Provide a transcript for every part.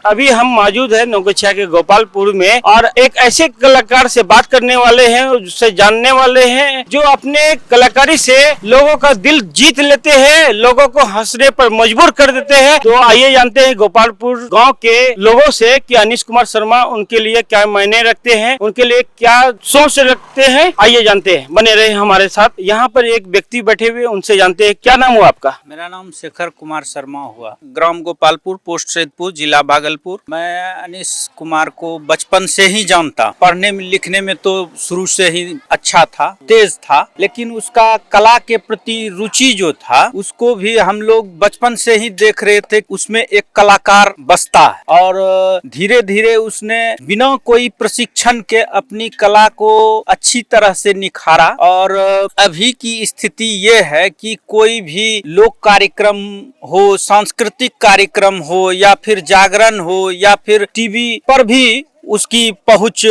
अभी हम मौजूद है नौगछिया के गोपालपुर में और एक ऐसे कलाकार से बात करने वाले हैं, उससे जानने वाले हैं जो अपने कलाकारी से लोगों का दिल जीत लेते हैं, लोगों को हंसने पर मजबूर कर देते हैं। तो आइए जानते हैं गोपालपुर गांव के लोगों से कि अनीश कुमार शर्मा उनके लिए क्या मायने रखते हैं, उनके लिए क्या सोच रखते हैं। आइए जानते हैं, बने रहे हमारे साथ। यहाँ पर एक व्यक्ति बैठे हुए, उनसे जानते हैं। क्या नाम हुआ आपका? मेरा नाम शेखर कुमार शर्मा हुआ, ग्राम गोपालपुर, पोस्ट सैदपुर, जिला भागलपुर। मैं अनीश कुमार को बचपन से ही जानता, पढ़ने में लिखने में तो शुरू से ही अच्छा था, तेज था, लेकिन उसका कला के प्रति रुचि जो था उसको भी हम लोग बचपन से ही देख रहे थे। उसमें एक कलाकार बसता है और धीरे धीरे उसने बिना कोई प्रशिक्षण के अपनी कला को अच्छी तरह से निखारा। और अभी की स्थिति ये है कि कोई भी लोक कार्यक्रम हो, सांस्कृतिक कार्यक्रम हो या फिर जागरण हो या फिर टीवी पर भी उसकी पहुंच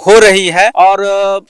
हो रही है। और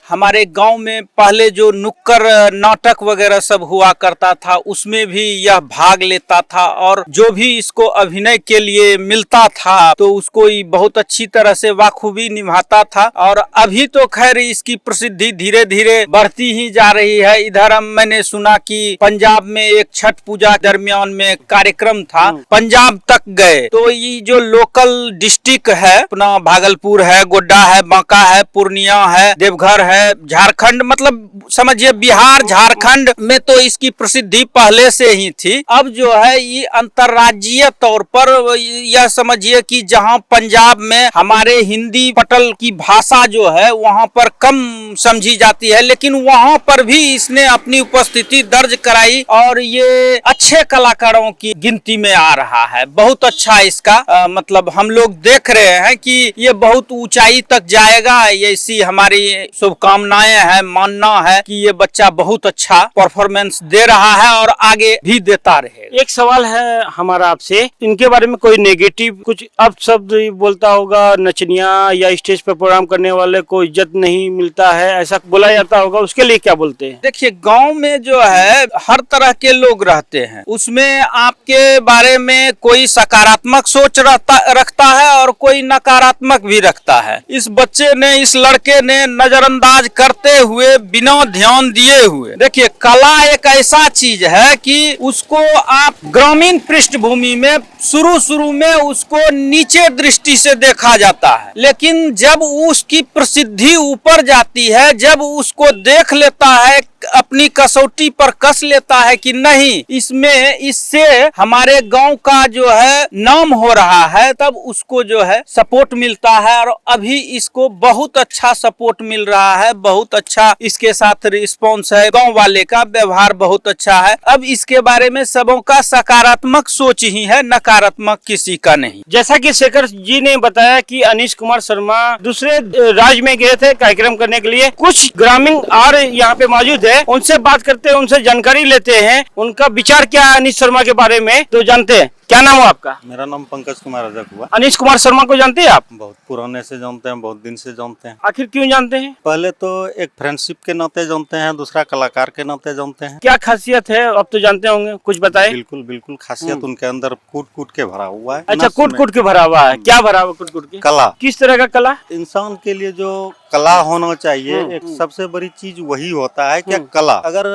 हमारे गांव में पहले जो नुक्कड़ नाटक वगैरह सब हुआ करता था उसमें भी यह भाग लेता था और जो भी इसको अभिनय के लिए मिलता था तो उसको बहुत अच्छी तरह से बाखूबी निभाता था। और अभी तो खैर इसकी प्रसिद्धि धीरे धीरे बढ़ती ही जा रही है। इधर मैंने सुना कि पंजाब में एक छठ पूजा दरमियान में कार्यक्रम था, पंजाब तक गए। तो ये जो लोकल डिस्ट्रिक्ट है अपना भागलपुर है, गोड्डा है, बांका है, पूर्णिया है, देवघर है, झारखंड, मतलब समझिए बिहार झारखंड में तो इसकी प्रसिद्धि पहले से ही थी। अब जो है ये अंतर्राज्यीय तौर पर यह समझिए कि जहां पंजाब में हमारे हिंदी पटल की भाषा जो है वहां पर कम समझी जाती है, लेकिन वहां पर भी इसने अपनी उपस्थिति दर्ज कराई और ये अच्छे कलाकारों की गिनती में आ रहा है। बहुत अच्छा इसका मतलब हम लोग देख रहे हैं कि ये बहुत ऊंचाई तक जाएगा, ऐसी हमारी शुभकामनाएं है, मानना है कि ये बच्चा बहुत अच्छा परफॉर्मेंस दे रहा है और आगे भी देता रहेगा। एक सवाल है हमारा आपसे, इनके बारे में कोई नेगेटिव कुछ अपशब्द बोलता होगा, नचनिया या स्टेज पर प्रोग्राम करने वाले को इज्जत नहीं मिलता है, ऐसा बोला जाता होगा, उसके लिए क्या बोलते हैं? देखिए, गांव में जो है हर तरह के लोग रहते हैं, उसमें आपके बारे में कोई सकारात्मक सोच रखता है और कोई नकारात्मक भी रखता है। इस बच्चे ने, इस लड़के ने नजरअंदाज करते हुए, बिना ध्यान दिए हुए, देखिए कला एक ऐसा चीज है कि उसको आप ग्रामीण पृष्ठभूमि में शुरू में उसको नीचे दृष्टि से देखा जाता है, लेकिन जब उसकी प्रसिद्धि ऊपर जाती है, जब उसको देख लेता है, अपनी कसौटी पर कस लेता है कि नहीं इससे हमारे गांव का जो है नाम हो रहा है, तब उसको जो है सपोर्ट मिलता है। और अभी इसको बहुत अच्छा सपोर्ट मिल रहा है, बहुत अच्छा इसके साथ रिस्पॉन्स है, गांव वाले का व्यवहार बहुत अच्छा है। अब इसके बारे में सबों का सकारात्मक सोच ही है, नकारात्मक किसी का नहीं। जैसा कि शेखर जी ने बताया कि अनीश कुमार शर्मा दूसरे राज्य में गए थे कार्यक्रम करने के लिए, कुछ ग्रामीण और यहाँ पे मौजूद है, उनसे बात करते हैं, उनसे जानकारी लेते हैं, उनका विचार क्या है अनीश शर्मा के बारे में, तो जानते हैं। क्या नाम हुआ आपका? मेरा नाम पंकज कुमार रजक हुआ। अनीश कुमार शर्मा को जानते हैं आप? बहुत पुराने से जानते हैं, बहुत दिन से जानते हैं। आखिर क्यों जानते हैं? पहले तो एक फ्रेंडशिप के नाते जानते हैं, दूसरा कलाकार के नाते जानते हैं। क्या खासियत है, अब तो जानते होंगे, कुछ बताए। बिल्कुल बिल्कुल, खासियत उनके अंदर कूट के भरा हुआ है। अच्छा, कूट के भरा हुआ है। क्या भरा हुआ कूट के? कला। किस तरह का कला? इंसान के लिए जो कला होना चाहिए, एक सबसे बड़ी चीज वही होता है कि कला। अगर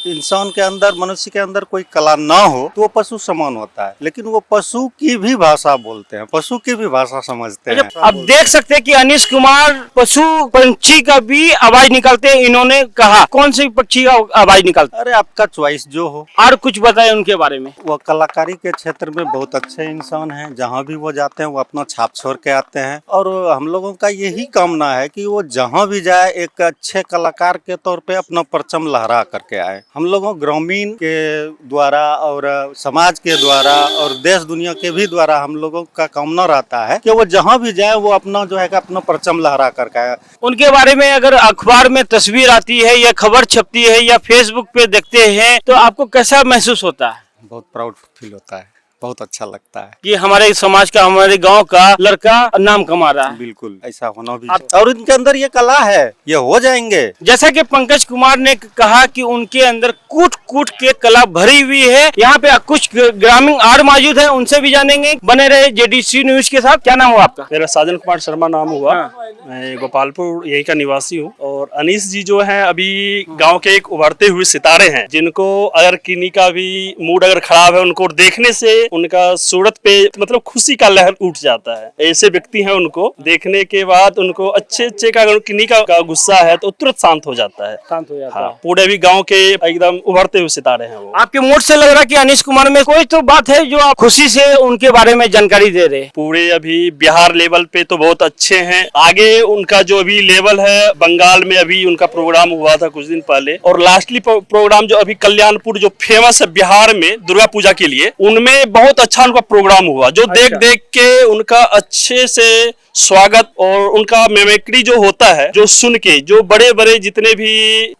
इंसान के अंदर, मनुष्य के अंदर कोई कला ना हो तो वो पशु समान होता है, लेकिन वो पशु की भी भाषा बोलते हैं, पशु की भी भाषा समझते हैं। अब देख सकते हैं कि अनीश कुमार पशु पंछी का भी आवाज निकालते हैं। इन्होंने कहा कौन सी पक्षी का आवाज निकालते? अरे आपका चॉइस जो हो। और कुछ बताए उनके बारे में। वो कलाकारी के क्षेत्र में बहुत अच्छे इंसान हैं, जहाँ भी वो जाते हैं वो अपना छाप छोड़ के आते हैं। और हम लोगों का यही कामना है कि वो जहाँ भी जाए एक अच्छे कलाकार के तौर पे अपना परचम लहरा करके आए। हम लोगों ग्रामीण के द्वारा और समाज के द्वारा और देश दुनिया के भी द्वारा हम लोगों का कामना रहता है कि वो जहाँ भी जाए वो अपना जो है अपना परचम लहरा करके आए। उनके बारे में अगर अखबार में तस्वीर आती है या खबर छपती है या फेसबुक पे देखते हैं तो आपको कैसा महसूस होता है? बहुत प्राउड फील होता है। बहुत अच्छा लगता है। कि हमारे समाज का, हमारे गांव का लड़का नाम कमा रहा है। बिल्कुल ऐसा होना भी चाहिए। और इनके अंदर ये कला है, ये हो जाएंगे। जैसा कि पंकज कुमार ने कहा कि उनके अंदर कूट कूट के कला भरी हुई है। यहाँ पे कुछ ग्रामीण और मौजूद है, उनसे भी जानेंगे। बने रहे जेडीसी न्यूज के साथ। क्या नाम हुआ आपका? मेरा साजन कुमार शर्मा नाम हुआ। हाँ। मैं गोपालपुर यही का निवासी हूँ। और अनीश जी जो हैं अभी गांव के एक उभरते हुए सितारे हैं, जिनको अगर किन्हीं का भी मूड अगर खराब है, उनको देखने से उनका सूरत पे मतलब खुशी का लहर उठ जाता है। ऐसे व्यक्ति हैं, उनको देखने के बाद उनको अच्छे का अगर किन्हीं का गुस्सा है तो तुरंत शांत हो जाता है। शांत हो जाता है। पूरे भी गाँव के एकदम उभरते हुए सितारे हैं वो। आपके मूड से लग रहा है कि अनीश कुमार में कोई तो बात है जो आप खुशी से उनके बारे में जानकारी दे रहे हैं। पूरे अभी बिहार लेवल पे तो बहुत अच्छे हैं। आगे उनका जो अभी लेवल है, बंगाल में अभी उनका प्रोग्राम हुआ था कुछ दिन पहले, और लास्टली प्रोग्राम जो अभी कल्याणपुर जो फेमस है बिहार में दुर्गा पूजा के लिए, उनमें बहुत अच्छा उनका प्रोग्राम हुआ। जो देख के उनका अच्छे से स्वागत और उनका मेमेक्री जो होता है, जो सुन के जो बड़े बड़े जितने भी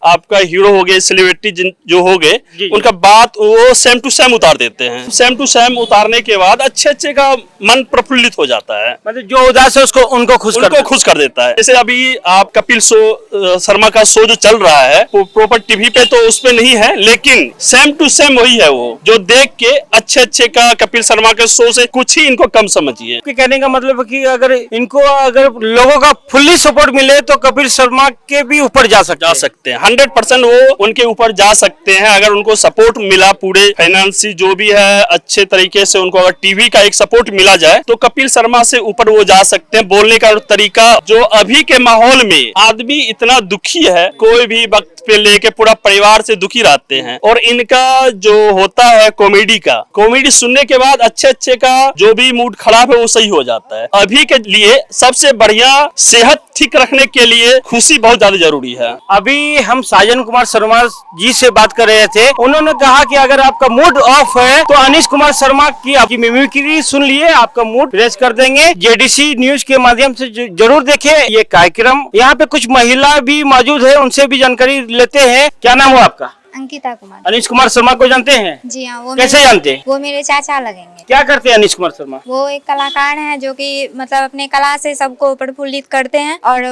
आपका हीरो हो गए, सेलिब्रिटी जो हो गए, उनका बात वो सेम टू सेम उतार देते हैं। सेम टू सेम उतारने के बाद अच्छे का मन प्रफुल्लित हो जाता है। मतलब जो उदास है उसको उनको खुश कर देता है। जैसे अभी आप कपिल शर्मा का शो जो चल रहा है, वो प्रॉपर टीवी पे तो उस पे नहीं है, लेकिन सेम टू सेम वही है। वो जो देख के अच्छे का कपिल शर्मा के शो से कुछ ही इनको कम समझिए। कहने का मतलब है कि अगर लोगों का फुल्ली सपोर्ट मिले तो कपिल शर्मा के भी ऊपर जा सकते हैं। 100% वो उनके ऊपर जा सकते हैं। अगर उनको सपोर्ट मिला, पूरे फाइनेंसी जो भी है अच्छे तरीके से, उनको अगर टीवी का एक सपोर्ट मिला जाए तो कपिल शर्मा से ऊपर वो जा सकते हैं। बोलने का तरीका, जो अभी के माहौल में आदमी इतना दुखी है, कोई भी वक्त पे लेके पूरा परिवार से दुखी रहते हैं, और इनका जो होता है कॉमेडी सुनने के बाद अच्छे का जो भी मूड खराब है वो सही हो जाता है। अभी के लिए सबसे बढ़िया सेहत ठीक रखने के लिए खुशी बहुत ज्यादा जरूरी है। अभी हम साजन कुमार शर्मा जी से बात कर रहे थे, उन्होंने कहा कि अगर आपका मूड ऑफ है तो अनीश कुमार शर्मा की आपकी मिमिक्री सुन लिए, आपका मूड फ्रेश कर देंगे। जेडीसी न्यूज के माध्यम से जरूर देखें ये कार्यक्रम। यहाँ पे कुछ महिला भी मौजूद है, उनसे भी जानकारी लेते हैं। क्या नाम हुआ आपका? अंकिता कुमार। अनीश कुमार शर्मा को जानते हैं? जी हाँ। वो कैसे जानते हैं? वो मेरे चाचा लगेंगे। क्या करते हैं अनीश कुमार शर्मा? वो एक कलाकार हैं जो कि मतलब अपने कला से सबको प्रफुल्लित करते हैं, और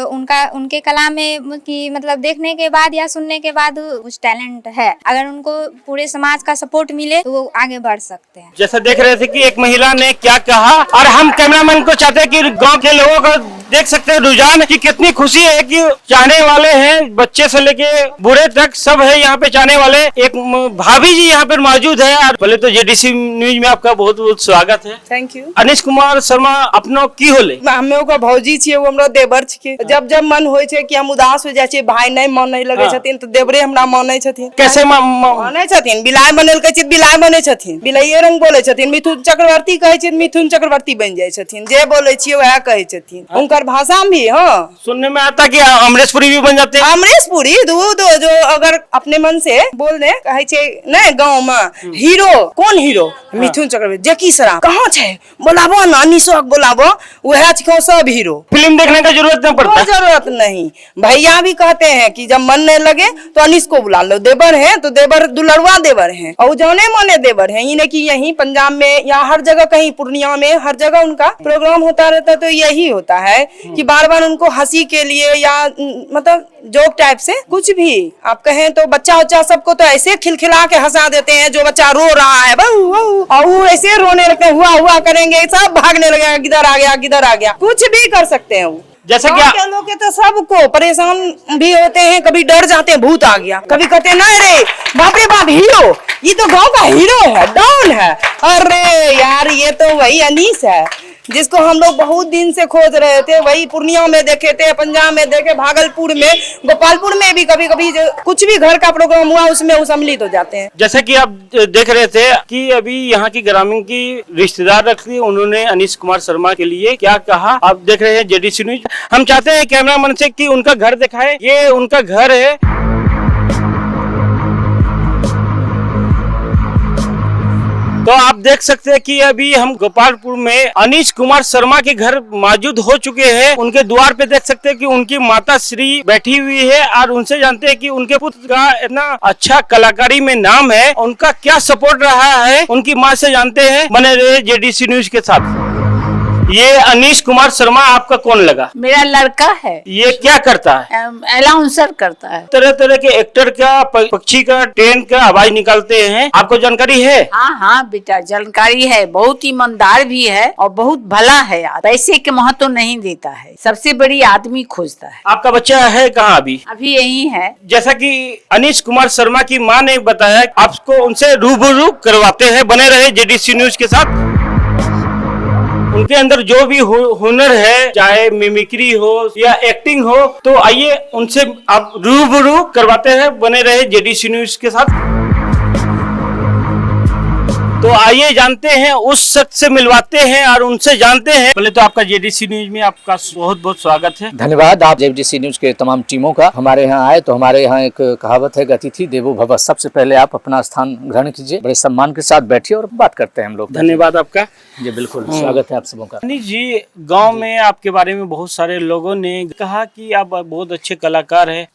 उनके कला में कि मतलब देखने के बाद या सुनने के बाद कुछ टैलेंट है। अगर उनको पूरे समाज का सपोर्ट मिले तो वो आगे बढ़ सकते हैं। जैसा देख रहे थे कि एक महिला ने क्या कहा, और हम कैमरामैन को चाहते हैं कि गांव के लोगों का देख सकते हैं रुझान कि कितनी खुशी है कि चाहने वाले हैं, बच्चे से लेके बूढ़े तक सब है यहाँ पे चाहने वाले। एक भाभी जी यहाँ पर मौजूद है। और पहले तो जेडीसी न्यूज में आपका बहुत बहुत स्वागत है। Thank you. अनीश कुमार शर्मा अपनो की होले? हमें ओकर भौजी छियै, वो हमरा देवर छियै। जब मन होय छै कि हम उदास हो जाय छियै, भाई नहीं मन नहीं लगे छथिन तो देवरे हमरा मानै छथिन। कैसे मानै छथिन? बिलाय बनल कहै छियै बिलाय बनै छथिन, बिलाइये रंग बोले छथिन। मिथुन चक्रवर्ती कहै छियै मिथुन चक्रवर्ती बन जाय छथिन। जे बोले छियै वह कहै छथिन। उनकर भाषा में भी हाँ सुनने में आता कि अमरेशपुरी भी बन जाते हैं। अमरेशपुरी दो जो अगर अपने मन से बोल दे, कहै छै नहीं गाँव में हीरो कौन हीरो? मिथुन चक्रवर्ती। जैकी श्रॉफ कहाँ छै? बोलाबो ना, अनीशो बोलाबो, वह छिको सब हीरो। फिल्म देखने का जरूरत नहीं पड़ता। जरूरत नहीं। भैया भी कहते हैं कि जब मन नहीं लगे तो अनीश को बुला लो। देवर है तो देवर दुलड़वा देवर है, और जाने माने देवर है। इन्हें कि यही पंजाब में या हर जगह, कहीं पूर्णिया में हर जगह उनका प्रोग्राम होता रहता है। तो यही होता है कि बार बार उनको हंसी के लिए या मतलब जोक टाइप से कुछ भी आप कहें तो बच्चा सबको तो ऐसे खिलखिला के हंसा देते हैं। जो बच्चा रो रहा है और वो ऐसे रोने लगते हैं, हुआ करेंगे, सब भागने लगेगा, किधर आ गया, कुछ भी कर सकते हैं वो। जैसे कि लोग तो सबको परेशान भी होते हैं, कभी डर जाते हैं भूत आ गया, कभी कहते हैं नहीं रे बाप रे बाप हीरो, ये तो गांव का हीरो है, डॉन है। अरे यार ये तो वही अनीश है जिसको हम लोग बहुत दिन से खोज रहे थे। वही पूर्णिया में देखे थे, पंजाब में देखे, भागलपुर में, गोपालपुर में भी कभी कुछ भी घर का प्रोग्राम हुआ उसमें वो सम्मिलित हो जाते हैं। जैसे कि आप देख रहे थे कि अभी यहाँ की ग्रामीण की रिश्तेदार रखी, उन्होंने अनीश कुमार शर्मा के लिए क्या कहा आप देख रहे हैं जेडीसी न्यूज। हम चाहते हैं कैमरामैन से कि उनका घर दिखाए। ये उनका घर है। तो आप देख सकते हैं कि अभी हम गोपालपुर में अनीश कुमार शर्मा के घर मौजूद हो चुके हैं। उनके द्वार पे देख सकते हैं कि उनकी माता श्री बैठी हुई है और उनसे जानते हैं कि उनके पुत्र का इतना अच्छा कलाकारी में नाम है, उनका क्या सपोर्ट रहा है, उनकी माँ से जानते हैं। बने रहे जेडीसी न्यूज के साथ। ये अनीश कुमार शर्मा आपका कौन लगा? मेरा लड़का है। ये क्या करता है? अनाउंसर करता है। तरह तरह के एक्टर का, पक्षी का, ट्रेन का आवाज निकालते हैं, आपको जानकारी है? हाँ बेटा, जानकारी है। बहुत ईमानदार भी है और बहुत भला है। पैसे के महत्व नहीं देता है, सबसे बड़ी आदमी खोजता है। आपका बच्चा है कहाँ अभी? अभी यही है। जैसा कि अनीश कुमार शर्मा की मां ने बताया, आपको उनसे रूबरू करवाते हैं। बने रहे जेडीसी न्यूज के साथ। उनके अंदर जो भी हुनर है, चाहे मिमिक्री हो या एक्टिंग हो, तो आइए उनसे आप रूबरू करवाते हैं। बने रहे जेडीसी न्यूज के साथ। तो आइए जानते हैं, उस शख्स से मिलवाते हैं और उनसे जानते हैं। पहले तो आपका जेडीसी न्यूज में आपका बहुत बहुत स्वागत है। धन्यवाद आप जेडीसी न्यूज के तमाम टीमों का। हमारे यहाँ आए तो हमारे यहाँ एक कहावत है, अतिथि देवो भव। सबसे पहले आप अपना स्थान ग्रहण कीजिए, बड़े सम्मान के साथ बैठिए और बात करते हैं हम लोग। धन्यवाद आपका जी, बिल्कुल स्वागत है आप सबों का। अनिश जी, गांव में आपके बारे में बहुत सारे लोगों ने कहा कि आप बहुत अच्छे कलाकार हैं,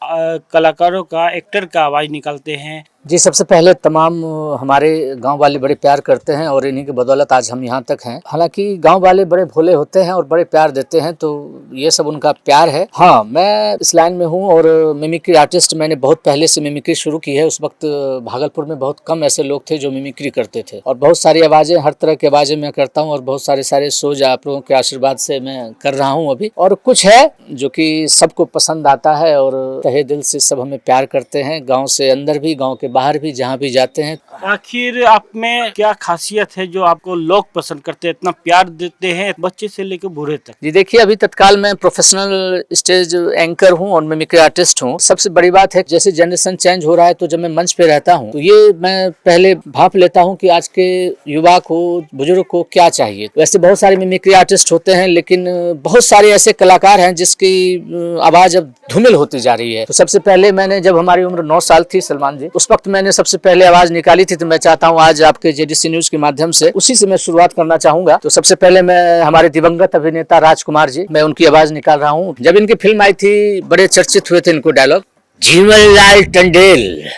कलाकारों का, एक्टर का आवाज निकालते हैं। जी, सबसे पहले तमाम हमारे गांव वाले बड़े प्यार करते हैं और इन्हीं की बदौलत आज हम यहाँ तक हैं। हालांकि गांव वाले बड़े भोले होते हैं और बड़े प्यार देते हैं, तो ये सब उनका प्यार है। हाँ, मैं इस लाइन में हूँ और मिमिक्री आर्टिस्ट मैंने बहुत पहले से मिमिक्री शुरू की है। उस वक्त भागलपुर में बहुत कम ऐसे लोग थे जो मिमिक्री करते थे और बहुत सारी आवाज़ें, हर तरह की आवाज़ें मैं करता हूँ और बहुत सारे शोज आप लोगों के आशीर्वाद से मैं कर रहा हूँ अभी। और कुछ है जो कि सबको पसंद आता है और तहे दिल से सब हमें प्यार करते हैं, गाँव से अंदर भी, गाँव के बाहर भी, जहाँ भी जाते हैं। आखिर आप में क्या खासियत है जो आपको लोग पसंद करते हैं, इतना प्यार देते हैं, बच्चे से लेकर बूढ़े तक? जी देखिए, अभी तत्काल मैं प्रोफेशनल स्टेज एंकर हूँ और मिमिक्री आर्टिस्ट हूँ। सबसे बड़ी बात है, जैसे जनरेशन चेंज हो रहा है तो जब मैं मंच पे रहता हूँ तो ये मैं पहले भाप लेता हूँ कि आज के युवा को, बुजुर्ग को क्या चाहिए। वैसे बहुत सारे मिमिक्री आर्टिस्ट होते हैं, लेकिन बहुत सारे ऐसे कलाकार हैं जिसकी आवाज अब धूमिल होती जा रही है। तो सबसे पहले मैंने, जब हमारी उम्र 9 साल थी सलमान जी, उस वक्त मैंने सबसे पहले आवाज निकाली थी। तो मैं चाहता हूँ आज आपके जेडीसी न्यूज के माध्यम से उसी से मैं शुरुआत करना चाहूंगा। तो सबसे पहले मैं हमारे दिवंगत अभिनेता राजकुमार जी, मैं उनकी आवाज निकाल रहा हूँ। जब इनकी फिल्म आई थी, बड़े चर्चित हुए थे इनको डायलॉग, जीवनलाल टंडेल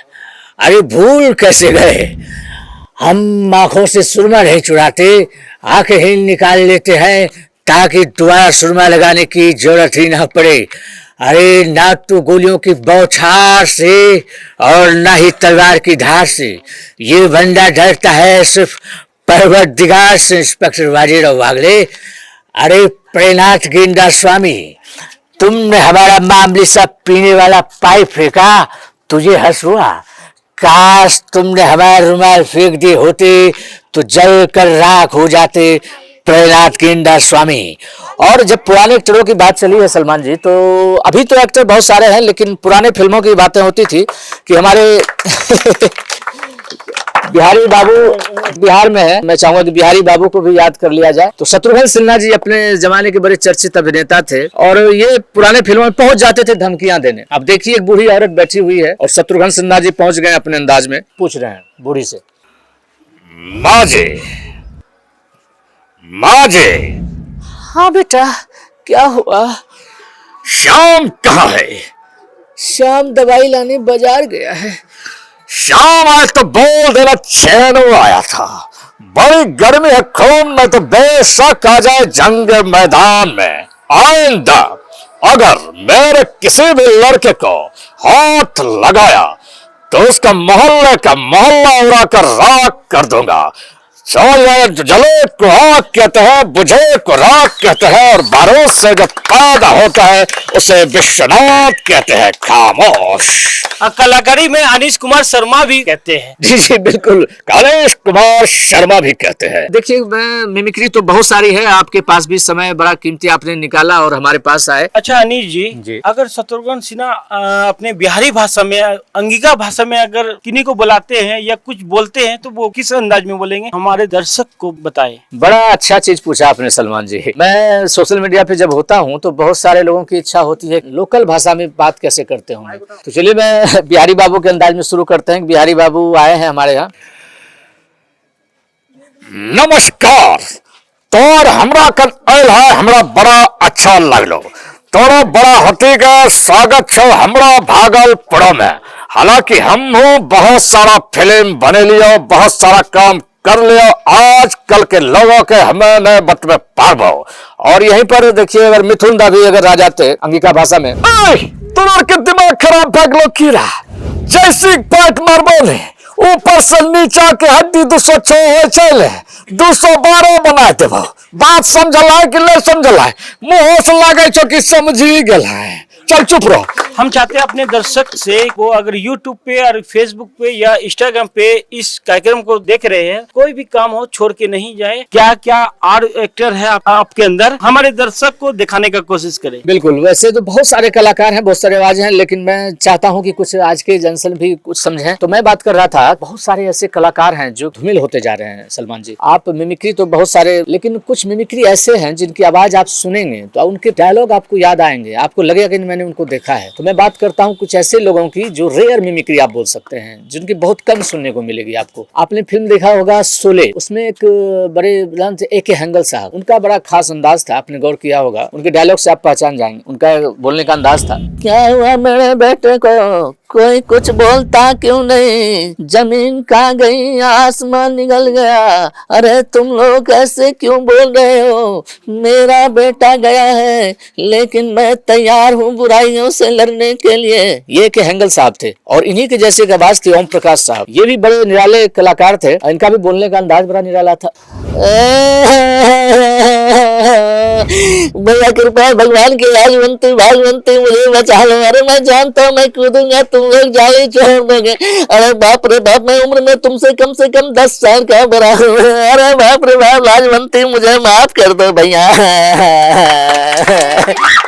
अरे भूल कैसे गए, हम आंखों से सुरमा नहीं चुराते, आंखें ही निकाल लेते हैं ताकि दोबारा सुरमा लगाने की जरूरत ही ना पड़े। अरे ना तो गोलियों की बौछार से और ना ही तलवार की धार से, ये बंदा डरता है सिर्फ परवरदिगार से। इंस्पेक्टर बाजीराव वागले, अरे प्रेमनाथ गेंदा स्वामी, तुमने हमारा मामूली सा पीने वाला पाइप फेंका, तुझे हंस हुआ। काश तुमने हमारे रुमाल फेंक दिए होते तो जल कर राख हो जाते, प्रेमनाथ गेंदा स्वामी। और जब पुराने एक्टरों की बात चली है सलमान जी, तो अभी तो एक्टर बहुत सारे हैं, लेकिन पुराने फिल्मों की बातें होती थी कि हमारे बिहारी बाबू बिहार में है, मैं चाहूंगा कि बिहारी बाबू को भी याद कर लिया जाए। तो शत्रुघ्न सिन्हा जी अपने जमाने के बड़े चर्चित अभिनेता थे और ये पुराने फिल्मों में पहुंच जाते थे धमकियां देने। अब देखिए, एक बूढ़ी औरत बैठी हुई है और शत्रुघ्न सिन्हा जी पहुंच गए अपने अंदाज में, पूछ रहे हैं बूढ़ी से, माँ जी, माँ जी। हाँ बेटा, क्या हुआ? श्याम कहाँ है? शाम दवाई लाने बाजार गया है। श्याम आज तो बोल देना चैन आया था, बड़ी गर्मी है खून में, तो बेशक आ जाए जंग मैदान में। आइंदा अगर मेरे किसी भी लड़के को हाथ लगाया तो उसका मोहल्ले का मोहल्ला उड़ा कर राख कर दूंगा। जले को आग कहते हैं, बुझे को राख कहते हैं, और बारूद से जो पैदा होता है उसे विश्वनाथ कहते हैं। खामोश। कलाकारी में अनीश कुमार शर्मा भी कहते हैं। जी जी बिल्कुल, अनीश कुमार शर्मा भी कहते हैं। देखिए, मैं मिमिक्री तो बहुत सारी है, आपके पास भी समय बड़ा कीमती आपने निकाला और हमारे पास आए। अच्छा अनीश जी, अगर शत्रुघ्न सिन्हा अपने बिहारी भाषा में, अंगिका भाषा में अगर किन्हीं को बुलाते हैं या कुछ बोलते हैं तो वो किस अंदाज में बोलेंगे, हमारे दर्शक को बताएं। बड़ा अच्छा चीज पूछा आपने सलमान जी। मैं सोशल मीडिया पे जब होता हूँ तो बहुत सारे लोगों की इच्छा होती है लोकल भाषा में बात कैसे करते होंगे, तो चलिए मैं बिहारी बाबू के अंदाज में शुरू करते हैं। बिहारी बाबू आए हैं हमारे यहाँ। नमस्कार। तोर हमरा कन आयल है, हमरा बड़ा अच्छा लगलो। तोरो बड़ा हती का स्वागत छो हमरा भागलपुर में। हालांकि हम बहुत सारा फिल्म बने लियो, बहुत सारा काम कर लियो, आजकल के लोगों के हमें न बतवे पारबो। और यहीं पर देखिए, अगर मिथुन दा भी अगर आ जाते अंगिका भाषा में, तोर के दिमाग खराब भागलो कीड़ा, जैसी पाट मारबो ने ऊपर से नीचा के हड्डी 206 चले 212 बना देबो। बात समझला है कि नहीं समझला है? मुंह से लागे छो कि समझ ही गेला है। चल चुप रहो। हम चाहते हैं अपने दर्शक से वो अगर यूट्यूब पे और फेसबुक पे या इंस्टाग्राम पे इस कार्यक्रम को देख रहे हैं, कोई भी काम हो छोड़ के नहीं जाए। क्या क्या आर्ट एक्टर है आपके अंदर, हमारे दर्शक को दिखाने का कोशिश करें। बिल्कुल, वैसे तो बहुत सारे कलाकार हैं, बहुत सारे आवाज हैं, लेकिन मैं चाहता हूं कि कुछ आज के जनसन भी कुछ समझें। तो मैं बात कर रहा था, बहुत सारे ऐसे कलाकार हैं जो धूमिल होते जा रहे हैं। सलमान जी, आप मिमिक्री तो बहुत सारे, लेकिन कुछ मिमिक्री ऐसे हैं जिनकी आवाज आप सुनेंगे तो उनके डायलॉग आपको याद आएंगे, आपको लगेगा कि मैंने उनको देखा है। तो मैं बात करता हूँ कुछ ऐसे लोगों की जो रेयर मिमिक्री आप बोल सकते हैं, जिनकी बहुत कम सुनने को मिलेगी आपको। आपने फिल्म देखा होगा शोले, उसमें एक बड़े A.K. हैंगल साहब, उनका बड़ा खास अंदाज था, आपने गौर किया होगा। उनके डायलॉग से आप पहचान जाएंगे, उनका बोलने का अंदाज था। क्या हुआ मेरे बेटे को, कोई कुछ बोलता क्यों नहीं, जमीन कहाँ गई आसमान निकल गया, अरे तुम लोग ऐसे क्यों बोल रहे हो, मेरा बेटा गया है लेकिन मैं तैयार हूँ बुराइयों से लड़ने के लिए। ये के हैंगल साहब थे। और इन्हीं के जैसे आवाज थी ओम प्रकाश साहब, ये भी बड़े निराले कलाकार थे, इनका भी बोलने का अंदाज बड़ा निराला था। भैया कृपया भगवान की भागवंती मुझे बचा लो, अरे मैं जानता हूँ मैं कूदूंगा तुम लोग जाले छोड़ दोगे, अरे बाप रे बाप, मैं उम्र में तुमसे कम से कम 10 साल का बड़ा हूँ, अरे बाप रे बाप, भागवंती मुझे माफ कर दो भैया।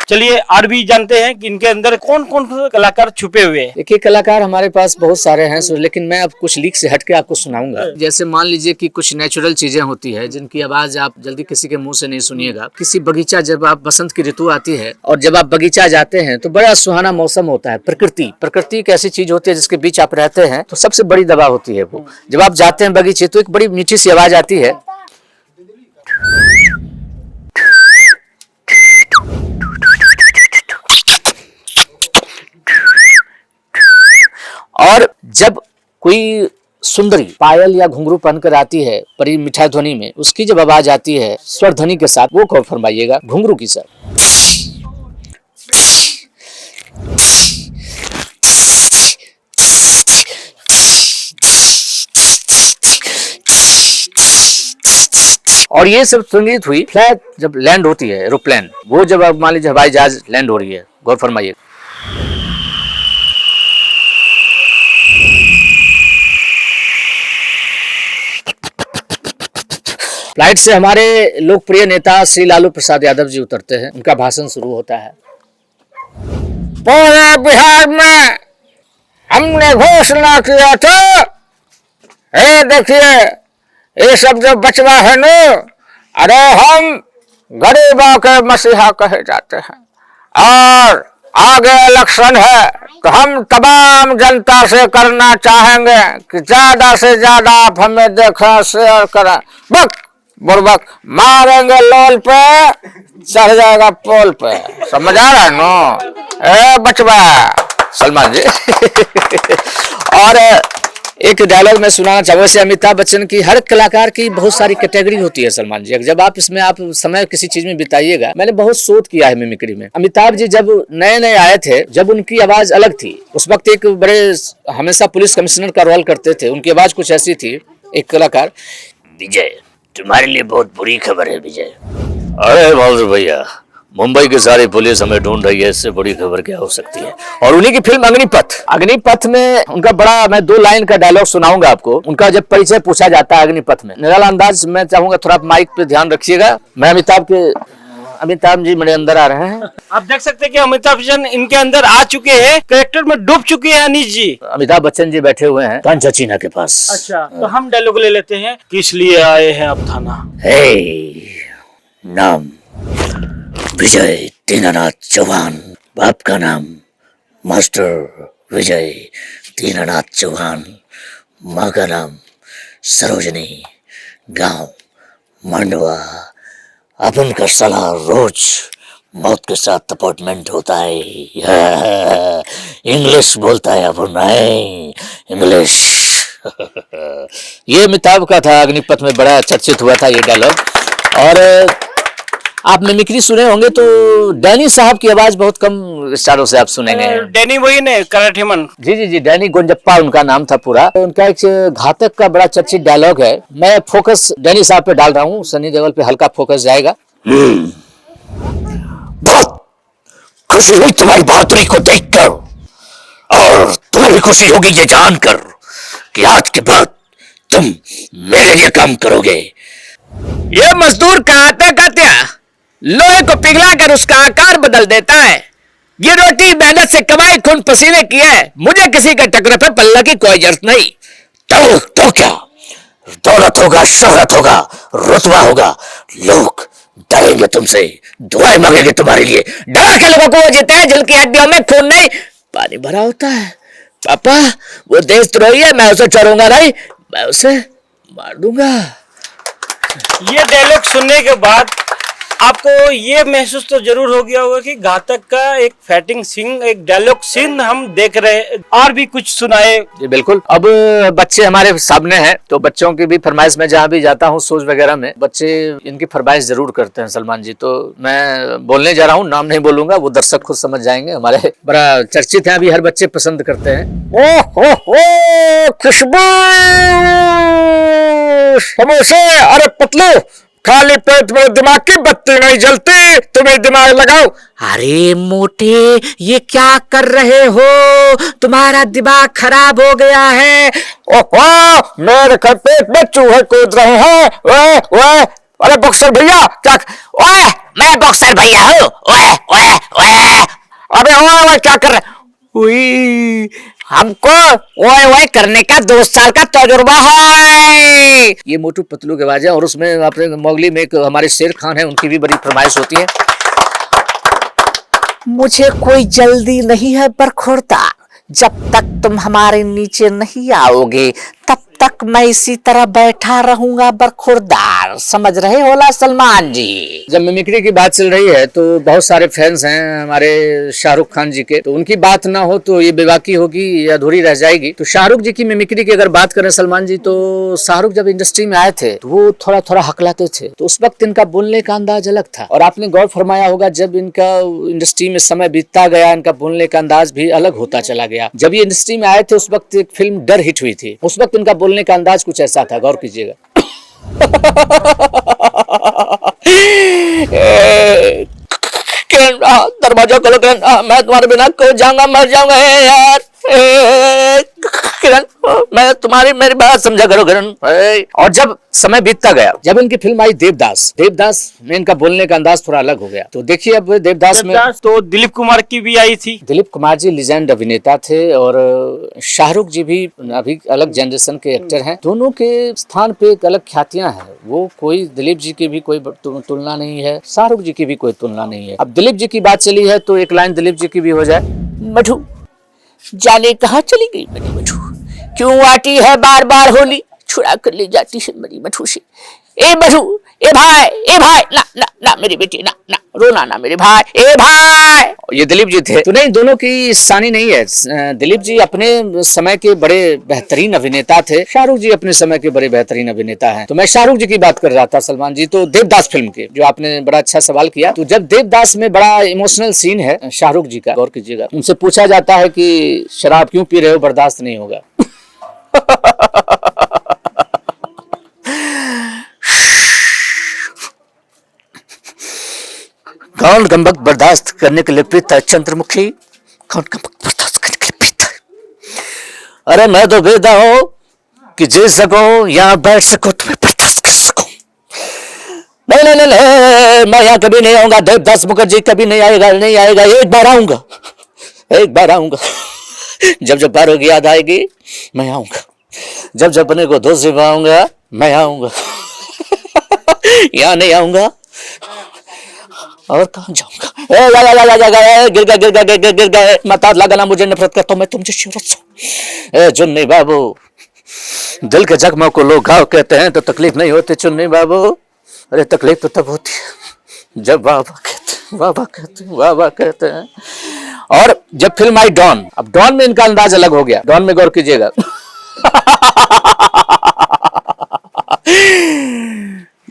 चलिए और भी जानते हैं कि इनके अंदर कौन कौन कलाकार छुपे हुए हैं। देखिए, कलाकार हमारे पास बहुत सारे हैं, लेकिन मैं अब कुछ लीक से हटके आपको सुनाऊंगा। जैसे मान लीजिए कि कुछ नेचुरल चीजें होती है जिनकी आवाज आप जल्दी किसी के मुंह से नहीं सुनिएगा। किसी बगीचा, जब आप बसंत की ऋतु आती है और जब आप बगीचा जाते हैं तो बड़ा सुहाना मौसम होता है। प्रकृति एक ऐसी चीज होती है जिसके बीच आप रहते हैं तो सबसे बड़ी दवा होती है वो। जब आप जाते हैं बगीचे तो एक बड़ी मीठी सी आवाज आती है, और जब कोई सुंदरी पायल या घुंघरू पहनकर आती है बड़ी मिठा ध्वनि में, उसकी जब आवाज आती है स्वर ध्वनि के साथ, वो कौन फरमाइएगा? घुंघरू की सर। और ये सब संगीत हुई फ्लाइट जब लैंड होती है, एरोप्लेन, वो जब आप मान लीजिए हवाई जहाज लैंड हो रही है, गौर फरमाइए। फ्लाइट से हमारे लोकप्रिय नेता श्री लालू प्रसाद यादव जी उतरते हैं, उनका भाषण शुरू होता है। पूरे बिहार में हमने घोषणा किया था, ये देखिए ये सब जो बचवा है न, अरे हम गरीबों के मसीहा कहे जाते हैं, और आगे इलेक्शन है तो हम तमाम जनता से करना चाहेंगे कि ज्यादा से ज्यादा आप हमें देखें, शेयर करें। बक बुर्बक मारेंगे लोल पे, चढ़ जाएगा पोल पे, समझ आ रहा है नो? ए बचवा सलमान जी। और एक डायलॉग मैं सुनाना चाहूंगा। वैसे अमिताभ बच्चन की, हर कलाकार की बहुत सारी कैटेगरी होती है सलमान जी। जब आप इसमें आप समय किसी चीज में बिताइएगा, मैंने बहुत शोध किया है मिमिक्री में। अमिताभ जी जब नए नए आए थे, जब उनकी आवाज अलग थी, उस वक्त एक बड़े हमेशा पुलिस कमिश्नर का रोल करते थे, उनकी आवाज कुछ ऐसी थी। एक कलाकार, विजय तुम्हारे लिए बहुत बुरी खबर है विजय। अरे बाबू भैया, मुंबई की सारी पुलिस हमें ढूंढ रही है, इससे बड़ी खबर क्या हो सकती है। और उन्हीं की फिल्म अग्निपथ में उनका बड़ा, मैं 2 लाइन का डायलॉग सुनाऊंगा आपको। उनका जब परिचय पूछा जाता है अग्निपथ में, निराला अंदाज मैं चाहूंगा, थोड़ा माइक पे ध्यान रखिएगा। मैं अमिताभ जी मेरे अंदर आ रहे हैं। आप देख सकते हैं कि अमिताभ बच्चन इनके अंदर आ चुके हैं, कैरेक्टर में डूब चुके हैं अनीश जी। अमिताभ बच्चन जी बैठे हुए हैं कांचा चीना के पास। अच्छा, तो हम डायलॉग ले लेते हैं। किस लिए आए हैं अब थाना? नाम विजय दीनानाथ चौहान, बाप का नाम मास्टर विजय दीनानाथ चौहान, माँ का नाम सरोजनी गांव मंडवा अपन का साला रोज मौत के साथ अपॉइंटमेंट होता है। इंग्लिश बोलता है अपन इंग्लिश। ये अमिताभ का था, अग्निपथ में बड़ा चर्चित हुआ था ये डायलॉग। और आप मिमिक्री सुने होंगे तो डैनी साहब की आवाज बहुत कम स्टारों से आप सुनेंगे। डैनी वही ने कराठेमन। जी जी जी, डैनी गोंजप्पा उनका नाम था पूरा। उनका एक घातक का बड़ा चर्चित डायलॉग है। मैं फोकस डैनी साहब पे डाल रहा हूँ, सनी देओल पे हल्का फोकस जाएगा। बहुत खुशी हुई तुम्हारी बहादुरी को देखकर, और तुम्हें भी खुशी होगी ये जानकर कि आज के बाद तुम मेरे लिए काम करोगे। ये मजदूर कहाता कात्या लोहे को पिघला कर उसका आकार बदल देता है। ये रोटी मेहनत से कमाई खून पसीने की है। मुझे किसी के टकरे पे पल्ला की कोई जरूरत नहीं। तो क्या दौलत होगा, शोहरत होगा, रुतबा होगा, लोग डरेंगे तुमसे, दुआएं मांगेंगे तुम्हारे लिए। डरा के लोगों को वो जीता है जिनकी हड्डियों में खून नहीं पानी भरा होता है। पापा वो देशद्रोही है, मैं उसे छोड़ूंगा नहीं, मैं उसे मार दूंगा। ये डायलॉग सुनने के बाद आपको ये महसूस तो जरूर हो गया होगा कि घातक का एक फाइटिंग सीन, एक डायलॉग सीन हम देख रहे हैं। और भी कुछ सुनाए। जी बिल्कुल। अब बच्चे हमारे सामने हैं तो बच्चों की भी फरमाइश, में जहाँ भी जाता हूँ शोज वगैरह में बच्चे इनकी फरमाइश जरूर करते हैं सलमान जी। तो मैं बोलने जा रहा हूँ, नाम नहीं बोलूंगा, वो दर्शक खुद समझ जाएंगे। हमारे बड़ा चर्चित है, अभी हर बच्चे पसंद करते हैं। ओ खुशबू समोसे। अरे पतलू खाली पेट में दिमाग की बत्ती नहीं जलती, तुम्हें दिमाग लगाओ। अरे मोटे ये क्या कर रहे हो, तुम्हारा दिमाग खराब हो गया है। ओहो मेरे पेट में चूहे कूद रहे हैं। ओए ओए अरे बॉक्सर भैया क्या? ओए मैं बॉक्सर भैया हूँ। ओए ओए ओए अबे ओए ओए क्या कर रहे? उई, हमको ओए ओए करने का 2 साल का तजुर्बा है। ये मोटू पतलू की आवाज है। और उसमें अपने मोगली में एक हमारे शेर खान है, उनकी भी बड़ी फरमाइश होती है। मुझे कोई जल्दी नहीं है बरखुरदार, जब तक तुम हमारे नीचे नहीं आओगे तब तक मैं इसी तरह बैठा रहूंगा बरखुरदार। समझ रहे होला सलमान जी? जब मिमिक्री की बात चल रही है तो बहुत सारे फैंस हैं हमारे शाहरुख खान जी के, तो उनकी बात ना हो तो ये बेबाकी होगी, या अधूरी रह जाएगी। तो शाहरुख जी की मिमिक्री की अगर बात करें सलमान जी, तो शाहरुख जब इंडस्ट्री में आए थे तो वो थोड़ा थोड़ा हकलाते थे, तो उस वक्त इनका बोलने का अंदाज अलग था। और आपने गौर फरमाया होगा जब इनका इंडस्ट्री में समय बीतता गया, इनका बोलने का अंदाज भी अलग होता चला गया। जब ये इंडस्ट्री में आए थे उस वक्त एक फिल्म डर हिट हुई थी, उस वक्त इनका बोलने का अंदाज कुछ ऐसा था, गौर कीजिएगा। दरवाजा खोलो किरण, मैं तुम्हारे बिना खो जाऊंगा, मर जाऊंगा यार। किरण मैं तुम्हारी मेरी बात समझा करो किरण। और जब समय बीतता गया, जब इनकी फिल्म आई देवदास, देवदास में इनका बोलने का अंदाज थोड़ा अलग हो गया। तो देखिए अब देवदास में तो दिलीप कुमार की भी आई थी। दिलीप कुमार जी लीजेंड अभिनेता थे और शाहरुख जी भी अभी अलग जनरेशन के एक्टर हैं। दोनों के स्थान पे एक अलग ख्यातियां हैं। वो कोई दिलीप जी की भी कोई तुलना नहीं है, शाहरुख जी की भी कोई तुलना नहीं है। अब दिलीप जी की बात चली है तो एक लाइन दिलीप जी की भी हो जाए। मधु जाने कहाँ चली गई मेरी मधु, क्यों आती है बार बार होली, छुड़ा कर ले जाती है मेरी मधु से। ए मधु, ए भाई ना ना ना मेरी बेटी, ना ना रोना ना मेरे भाई, ए भाई। ये दिलीप जी थे। तो नहीं, दोनों की सानी नहीं है। दिलीप जी अपने समय के बड़े बेहतरीन अभिनेता थे, शाहरुख जी अपने समय के बड़े बेहतरीन अभिनेता हैं। तो मैं शाहरुख जी की बात कर रहा था सलमान जी, तो देवदास फिल्म के, जो आपने बड़ा अच्छा सवाल किया। तो जब देवदास में बड़ा इमोशनल सीन है शाहरुख जी का, गौर कीजिएगा, उनसे पूछा जाता है कि शराब क्यों पी रहे हो, बर्दाश्त नहीं होगा। कौन गंबक बर्दाश्त करने के लिए पीता है चंद्रमुखी? कौन गंबक बर्दाश्त करने के लिए पीता है? अरे मैं तो बेदा हूं कि जी सको यहाँ बैठ सको, तुम्हें बर्दाश्त कर सको। नहीं नहीं नहीं, नहीं मैं यहाँ कभी नहीं आऊंगा। देवदास मुखर्जी कभी नहीं आएगा, नहीं आएगा। एक बार आऊंगा, एक बार आऊंगा। जब जब बार होगी याद आएगी मैं आऊंगा, जब जब अपने को दोस्त पाऊंगा मैं आऊंगा। यहाँ नहीं आऊंगा और कहाँ जाऊंगा? गिर गए मत लगाना, मुझे नफरत करता हूँ मैं तुम जैसी औरत से। जुन्नी बाबू दिल के जख्मों को लोग घाव कहते हैं तो तकलीफ नहीं होती चुन्नी बाबू। अरे तकलीफ तो तब होती है जब वाह वाह कहते हैं। और जब फिल्म आई डॉन, अब डॉन में इनका अंदाज अलग हो गया। डॉन में गौर कीजिएगा।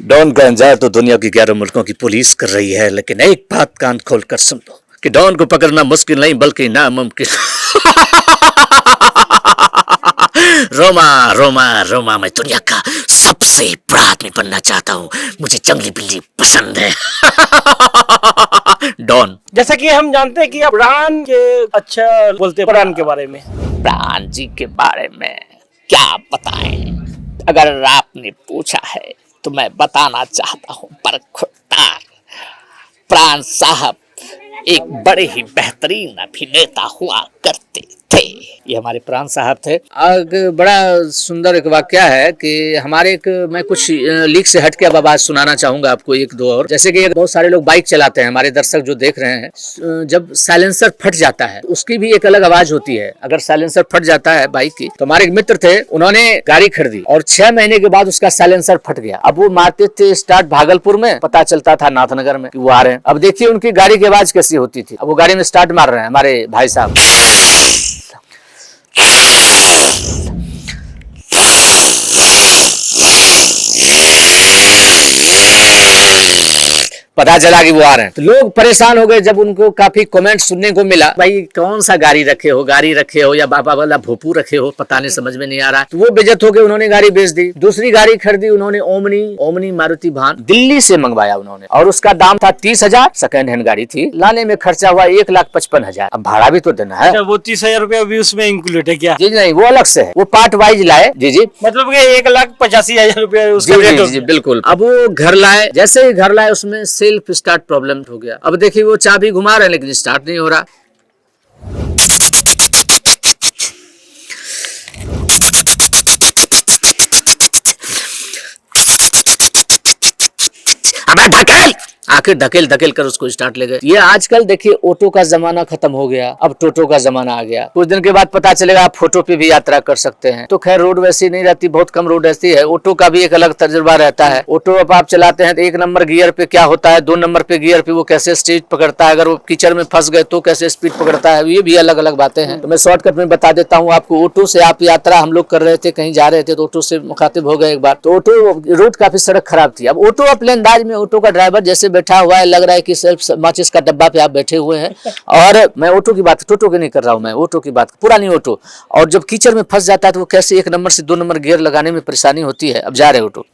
डॉन का अंजाम तो दुनिया की 11 मुल्कों की पुलिस कर रही है, लेकिन एक बात कान खोल कर सुन लो कि डॉन को पकड़ना मुश्किल नहीं बल्कि नामुमकिन। रोमा रोमा रोमा, मैं दुनिया का सबसे बड़ा आदमी बनना चाहता हूँ, मुझे जंगली बिल्ली पसंद है। डॉन। जैसा कि हम जानते हैं कि आप प्राण के अच्छा बोलते हैं, प्राण के बारे में। प्राण जी के बारे में क्या बताएं? अगर आपने पूछा है तो मैं बताना चाहता हूँ। पर खुददार प्राण साहब एक बड़े ही बेहतरीन अभिनेता हुआ करते थे। ये हमारे प्राण साहब थे। आगे बड़ा सुंदर एक वाक्य है कि हमारे एक, मैं कुछ लीक से हट के अब आवाज सुनाना चाहूंगा आपको एक दो और। जैसे कि बहुत सारे लोग बाइक चलाते हैं, हमारे दर्शक जो देख रहे हैं, जब साइलेंसर फट जाता है उसकी भी एक अलग आवाज होती है। अगर साइलेंसर फट जाता है बाइक की, तो हमारे एक मित्र थे, उन्होंने गाड़ी खरीदी और 6 महीने के बाद उसका साइलेंसर फट गया। अब वो मारते थे स्टार्ट भागलपुर में, पता चलता था नाथनगर में कि वो आ रहे हैं। अब देखिए उनकी गाड़ी की आवाज कैसी होती थी। अब वो गाड़ी में स्टार्ट मार रहे हैं हमारे भाई साहब। पता चला कि वो आ रहे हैं, तो लोग परेशान हो गए जब उनको काफी कमेंट सुनने को मिला, भाई कौन सा गाड़ी रखे हो या बाबा वाला भोपू रखे हो, पता नहीं, समझ में नहीं आ रहा। तो वो बेइज्जत हो गए, उन्होंने गाड़ी बेच दी, दूसरी गाड़ी खरीदी उन्होंने, ओमनी मारुति भान, दिल्ली से मंगवाया उन्होंने, और उसका दाम था 30,000। सेकंड हैंड गाड़ी थी, लाने में खर्चा हुआ 1,55,000। अब भाड़ा भी तो देना है। वो 30,000 रुपया भी उसमें इंक्लूड है क्या? जी नहीं, वो अलग से है, वो पार्ट वाइज लाए। जी मतलब 1,85,000 रुपया उसका रेट हो। जी बिल्कुल। अब वो घर लाए, जैसे ही घर लाए उसमें सेल्फ स्टार्ट प्रॉब्लम हो गया। अब देखिए वो चाबी घुमा रहे हैं लेकिन स्टार्ट नहीं हो रहा। अबे ढकेल, आखिर धकेल कर उसको स्टार्ट ले गए। ये आजकल देखिए ऑटो का जमाना खत्म हो गया, अब टोटो का जमाना आ गया। कुछ दिन के बाद पता चलेगा आप फोटो पे भी यात्रा कर सकते हैं। तो खैर रोड वैसी नहीं रहती, बहुत कम रोड ऐसी है। ऑटो का भी एक अलग तजुर्बा रहता है। ऑटो अब आप चलाते हैं तो 1 नंबर गियर पे क्या होता है, 2 नंबर पे गियर पे वो कैसे स्पीड पकड़ता है, अगर वो कीचड़ में फंस गए तो कैसे स्पीड पकड़ता है, ये भी अलग अलग बातें हैं। तो मैं शॉर्टकट में बता देता हूँ आपको। ऑटो से आप यात्रा हम लोग कर रहे थे, कहीं जा रहे थे, तो ऑटो से मुखातिब हो गए एक बार। तो ऑटो रोड काफी सड़क खराब थी। अब ऑटो अपने अंदाज में, ऑटो का ड्राइवर जैसे बैठा हुआ है, लग रहा है कि सेल्फ माचिस का डब्बा पे आप बैठे हुए हैं। और मैं ऑटो की बात, टोटो की नहीं कर रहा हूं, मैं ऑटो की बात, पुरानी ऑटो। और जब कीचड़ में फंस जाता है तो वो कैसे 1 नंबर से 2 नंबर गियर लगाने में परेशानी होती है। अब जा रहे ऑटो,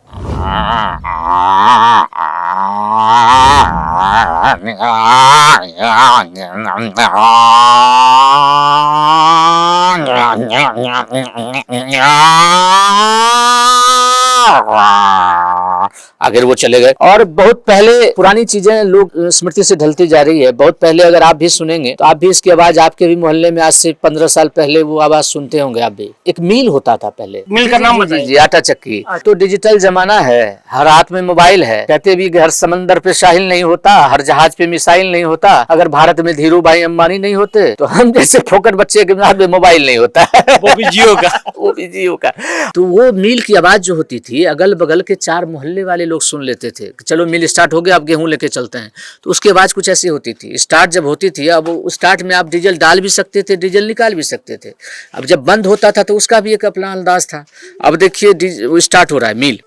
आखिर वो चले गए। और बहुत पहले पुरानी चीजें लोग स्मृति से ढलती जा रही है। बहुत पहले अगर आप भी सुनेंगे तो आप भी इसकी आवाज, आपके भी मोहल्ले में आज से 15 साल पहले वो आवाज सुनते होंगे आप भी। एक मील होता था पहले, मिल का नाम बताइए। जी, आटा चक्की। तो डिजिटल जमाना है, हर हाथ में मोबाइल है। कहते भी हर समंदर पे साहिल नहीं होता, हर जहाज पे मिसाइल नहीं होता। अगर भारत में धीरू भाई अंबानी नहीं होते तो हम जैसे फोकट बच्चे के हाथ में मोबाइल नहीं होता। वो भी जियो का। वो भी जियो का। तो वो मील की आवाज जो होती थी, अगल बगल के 4 मोहल्ले वाले लोग सुन लेते थे। चलो मिल स्टार्ट हो गया, अब गेहूं लेके चलते हैं। तो उसकी आवाज कुछ ऐसी होती थी। स्टार्ट जब होती थी, अब स्टार्ट में आप डीजल डाल भी सकते थे, डीजल निकाल भी सकते थे। अब जब बंद होता था तो उसका भी एक अपना अंदाज था। अब देखिए वो स्टार्ट हो रहा है मील।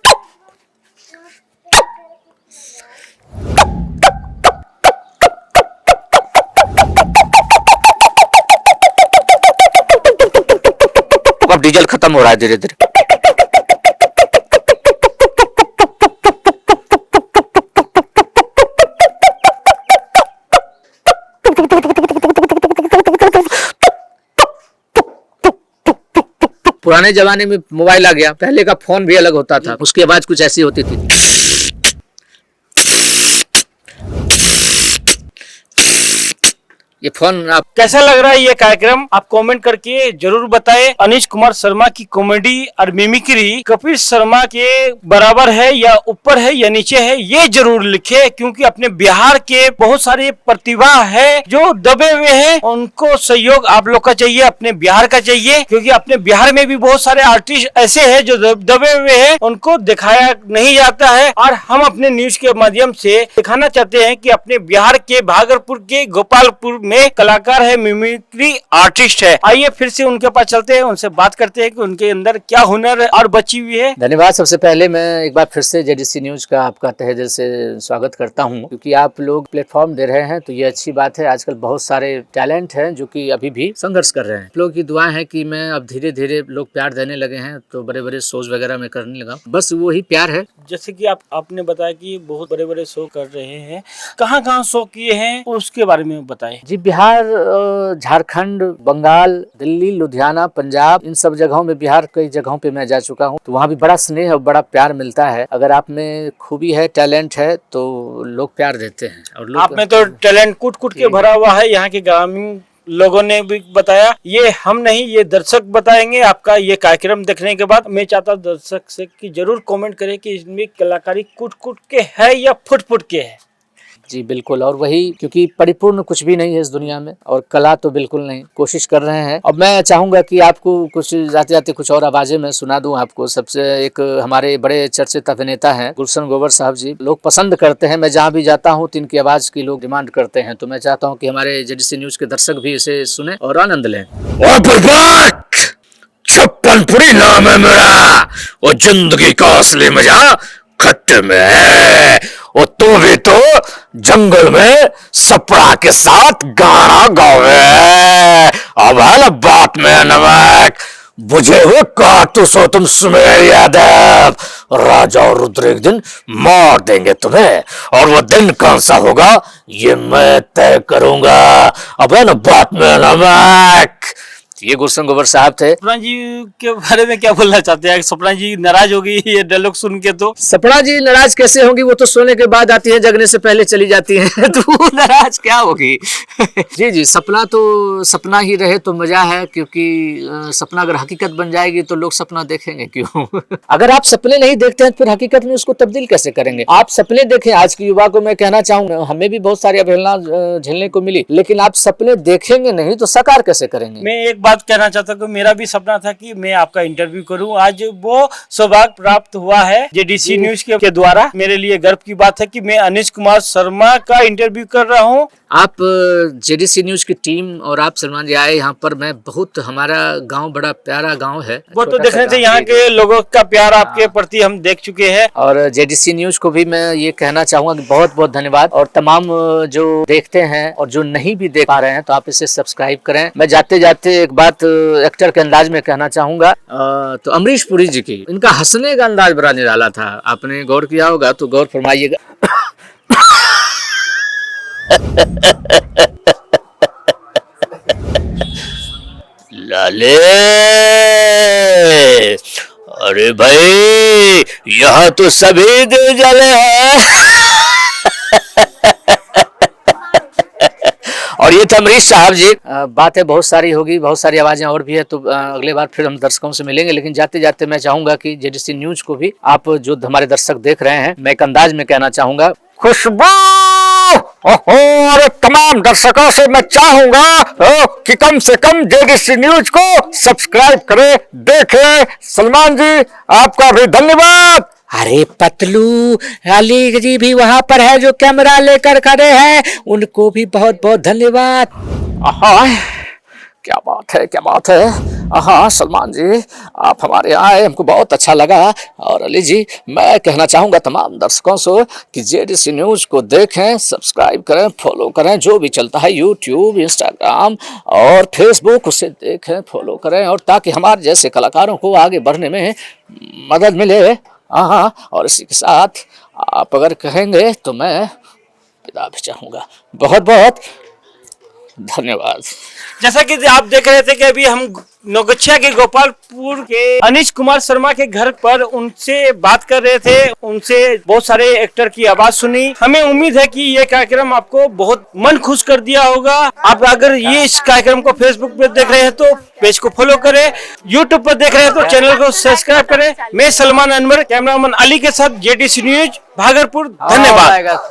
अब डीजल खत्म हो रहा है धीरे धीरे। पुराने जमाने में मोबाइल आ गया, पहले का फोन भी अलग होता था, उसकी आवाज कुछ ऐसी होती थी। ये फोन आप कैसा लग रहा है ये कार्यक्रम, आप कमेंट करके जरूर बताएं। अनीश कुमार शर्मा की कॉमेडी और मिमिक्री कपिल शर्मा के बराबर है या ऊपर है या नीचे है, ये जरूर लिखे, क्योंकि अपने बिहार के बहुत सारे प्रतिभा है जो दबे हुए हैं, उनको सहयोग आप लोग का चाहिए, अपने बिहार का चाहिए, क्योंकि अपने बिहार में भी बहुत सारे आर्टिस्ट ऐसे हैं जो दबे हुए हैं, उनको दिखाया नहीं जाता है। और हम अपने न्यूज के माध्यम से दिखाना चाहते हैं कि अपने बिहार के भागलपुर के गोपालपुर में कलाकार है, मिमिक्री आर्टिस्ट है। आइए फिर से उनके पास चलते हैं, उनसे बात करते हैं कि उनके अंदर क्या हुनर और बची हुई है। धन्यवाद। सबसे पहले मैं एक बार फिर से जेडीसी न्यूज का आपका तहे दिल से स्वागत करता हूं, क्योंकि आप लोग प्लेटफॉर्म दे रहे हैं तो ये अच्छी बात है। आजकल बहुत सारे टैलेंट हैं जो कि अभी भी संघर्ष कर रहे हैं। लोगों की दुआ है कि मैं अब धीरे धीरे लोग प्यार देने लगे हैं तो बड़े बड़े शोज वगैरह में करने लगा, बस वही प्यार है। जैसे कि आपने बताया कि बहुत बड़े बड़े शो कर रहे हैं, कहाँ शो किए हैं उसके बारे में बताएं। जी, बिहार, झारखंड, बंगाल, दिल्ली, लुधियाना, पंजाब, इन सब जगहों में, बिहार कई जगहों पे मैं जा चुका हूँ, तो वहाँ भी बड़ा स्नेह और बड़ा प्यार मिलता है। अगर आप में खूबी है, टैलेंट है तो लोग प्यार देते हैं। और लोग आप में तो टैलेंट कूट के भरा हुआ है, यहाँ के ग्रामीण लोगों ने भी बताया। ये हम नहीं, ये दर्शक बताएंगे आपका ये कार्यक्रम देखने के बाद। मैं चाहता हूँ दर्शक से कि जरूर कमेंट करें कि इसमें कलाकारी कूट के है या फुट के है। जी बिल्कुल, और वही, क्योंकि परिपूर्ण कुछ भी नहीं है इस दुनिया में, और कला तो बिल्कुल नहीं, कोशिश कर रहे हैं। अब मैं चाहूंगा कि आपको कुछ जाते जाते कुछ और आवाजें मैं सुना दूं आपको। सबसे एक हमारे बड़े चर्चित अभिनेता हैं गुलशन ग्रोवर साहब जी, लोग पसंद करते हैं, मैं जहाँ भी जाता हूँ तो इनकी आवाज की लोग डिमांड करते हैं, तो मैं चाहता हूँ कि हमारे जेडीसी न्यूज के दर्शक भी इसे सुने और आनंद लें। छप्पनपुरी नाम है मेरा, वो जिंदगी का असली मजा खट्टे में है। और तू भी तो जंगल में सपड़ा के साथ गाना गावे। अब है ना बात में नमक, बुझे हुए कारतूस हो तुम सुमेर यादव। राजा और रुद्र एक दिन मार देंगे तुम्हें, और वो दिन कौन सा होगा ये मैं तय करूंगा। अब है ना बात में नमक। ये गुलशन ग्रोवर साहब थे। सपना जी के बारे में क्या बोलना चाहते हैं? सपना जी नाराज होगी ये डायलॉग सुन के? तो सपना जी नाराज कैसे होंगी, वो तो सोने के बाद आती है, जगने से पहले चली जाती है तो वो नाराज क्या होगी। जी, सपना तो सपना ही रहे तो मजा है, क्योंकि सपना अगर हकीकत बन जाएगी तो लोग सपना देखेंगे क्यों। अगर आप सपने नहीं देखते हैं तो फिर हकीकत में उसको तब्दील कैसे करेंगे। आप सपने देखें। आज की युवा को मैं कहना चाहूंगा, हमें भी बहुत सारी अवहेलना झेलने को मिली, लेकिन आप सपने देखेंगे नहीं तो साकार कैसे करेंगे। मैं एक बात कहना चाहता हूँ, मेरा भी सपना था कि मैं आपका इंटरव्यू करूं, आज वो सौभाग्य प्राप्त हुआ है जेडीसी न्यूज के द्वारा। मेरे लिए गर्व की बात है कि मैं अनीश कुमार शर्मा का इंटरव्यू कर रहा हूं। आप जेडीसी न्यूज की टीम और आप सलमान जी आए यहाँ पर, मैं बहुत, हमारा गांव बड़ा प्यारा गांव है, वो तो देखने से यहाँ के लोगों का प्यार आपके प्रति हम देख चुके हैं। और जेडीसी न्यूज को भी मैं ये कहना चाहूंगा कि बहुत बहुत धन्यवाद। और तमाम जो देखते हैं और जो नहीं भी देख पा रहे हैं तो आप इसे सब्सक्राइब करें। मैं जाते जाते एक बात एक्टर के अंदाज में कहना चाहूंगा, तो अमरीश पुरी जी की, इनका हंसने का अंदाज बड़ा निराला था, आपने गौर किया होगा तो गौर फरमाइएगा। लाले, अरे भाई यहाँ तो सभी दिल जले हैं। और ये थे अमरीश साहब जी। बातें बहुत सारी होगी, बहुत सारी आवाजें और भी है, तो अगले बार फिर हम दर्शकों से मिलेंगे। लेकिन जाते जाते मैं चाहूंगा कि जेडीसी न्यूज को भी आप जो हमारे दर्शक देख रहे हैं, मैं एक अंदाज में कहना चाहूंगा, खुशबू, और तमाम दर्शकों से मैं चाहूंगा कि कम से कम जेडीसी न्यूज को सब्सक्राइब करें, देखें। सलमान जी आपका भी धन्यवाद। अरे पतलू, अली जी भी वहाँ पर है जो कैमरा लेकर खड़े हैं, उनको भी बहुत बहुत धन्यवाद। क्या बात है, क्या बात है। हाँ सलमान जी, आप हमारे यहाँ आए, हमको बहुत अच्छा लगा। और अली जी, मैं कहना चाहूँगा तमाम दर्शकों से कि जेडीसी न्यूज़ को देखें, सब्सक्राइब करें, फॉलो करें, जो भी चलता है यूट्यूब, इंस्टाग्राम और फेसबुक, उसे देखें, फॉलो करें, और ताकि हमारे जैसे कलाकारों को आगे बढ़ने में मदद मिले। हाँ, और इसी के साथ आप अगर कहेंगे तो मैं विदा भी चाहूँगा। बहुत बहुत धन्यवाद। जैसा कि आप देख रहे थे कि अभी हम नौगछिया के गोपालपुर के अनीश कुमार शर्मा के घर पर उनसे बात कर रहे थे, उनसे बहुत सारे एक्टर की आवाज सुनी। हमें उम्मीद है कि ये कार्यक्रम आपको बहुत मन खुश कर दिया होगा। आप अगर ये इस कार्यक्रम को फेसबुक पे देख रहे हैं तो पेज को फॉलो करें, यूट्यूब पर देख रहे हैं तो चैनल को सब्सक्राइब करें। मैं सलमान अनवर, कैमरामैन अली के साथ JDC न्यूज भागलपुर। धन्यवाद।